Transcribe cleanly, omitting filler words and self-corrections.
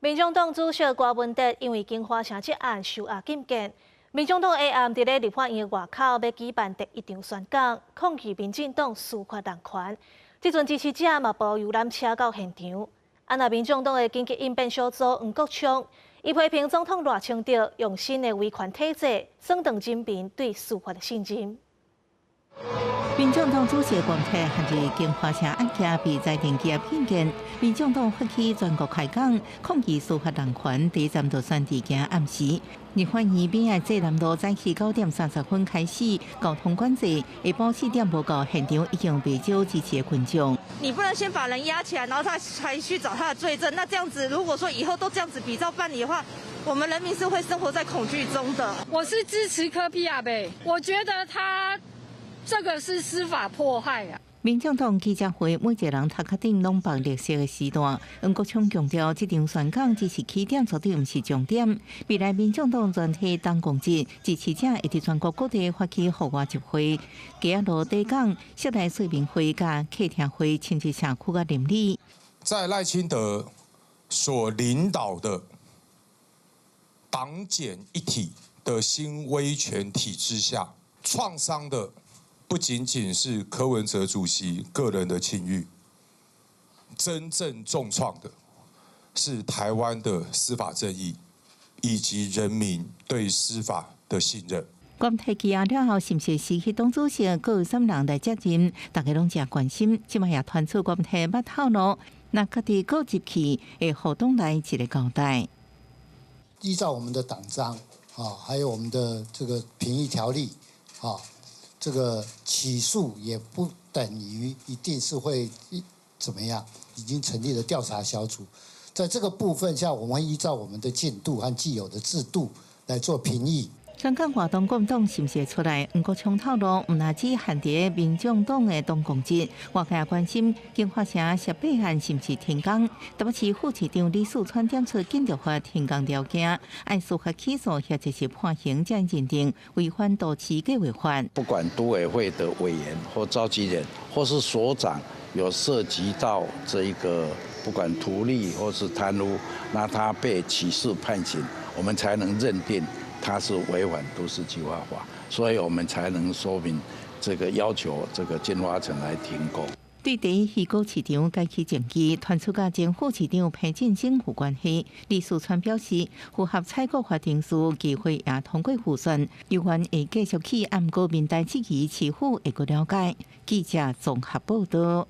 民众党主席郭文哲因为经发城这案受压禁见，民众党下暗伫咧立法院外口要举办第一场宣讲，抗拒民进党司法人权。这阵支持者嘛步游览车到现场。那民众党的紧急应变小组黄国昌，伊批评总统赖清德用新的威权体制松动人民对司法的信任。 民众党主席郭台限制经发车案件被裁定结偏见，民众党发起全国开讲，抗议司法人权。第3度选地行暗时，立法院边爱济南路早起9点30分开始交通管制，下晡4点报告现场已经被少支持的群众。你不能先把人押起来，然后他才去找他的罪证。那这样子，如果说以后都这样子比照办理的话，我们人民是会生活在恐惧中的。我是支持柯 P 亚呗，我觉得他。 这个是司法迫害啊！民众党记者会，每一个人头壳顶拢绑绿色的时段。黄国昌强调，这场宣讲只是起点，绝对不是重点。未来民众党全体党公职支持者会伫全国各地发起户外集会、街路底讲、室内说明会、甲客厅会，亲自社区甲邻里。在赖清德所领导的党检一体的新威权体制下，创伤的。 不仅仅是柯文哲主席个人的境遇，真正重创的是台湾的司法正义以及人民对司法的信任。关台羁押了后，是不是失去党主席，各有什人来接任？大家拢真关心。即摆也传出关台捌透露，那家己各入去，会互党内一个交代。依照我们的党章还有我们的这个评议条例这个起诉也不等于一定是会怎么样，已经成立了调查小组，在这个部分下，我们会依照我们的进度和既有的制度来做评议。宣讲活动国民党是不是出来？黄国昌透露，唔单止限伫民众党的党公职，外界也关心经发城设备案是不是停工。台北市副市长李树川点出紧急法停工条件，按司法起诉或者是判刑才认定违反都市计划法。不管都委会的委员或召集人或是所长有涉及到这一个不管图利或是贪污，那他被起诉判刑，我们才能认定。 它是违反都市计划法，所以我们才能说明这个要求这个金华城来停工。对第一渔港市场改起政绩，传出甲前副市长裴建生有关系。李树川表示，符合采购法定书，机会也通过复审，有关会继续去按国民代质疑，市府会个了解。记者综合报道。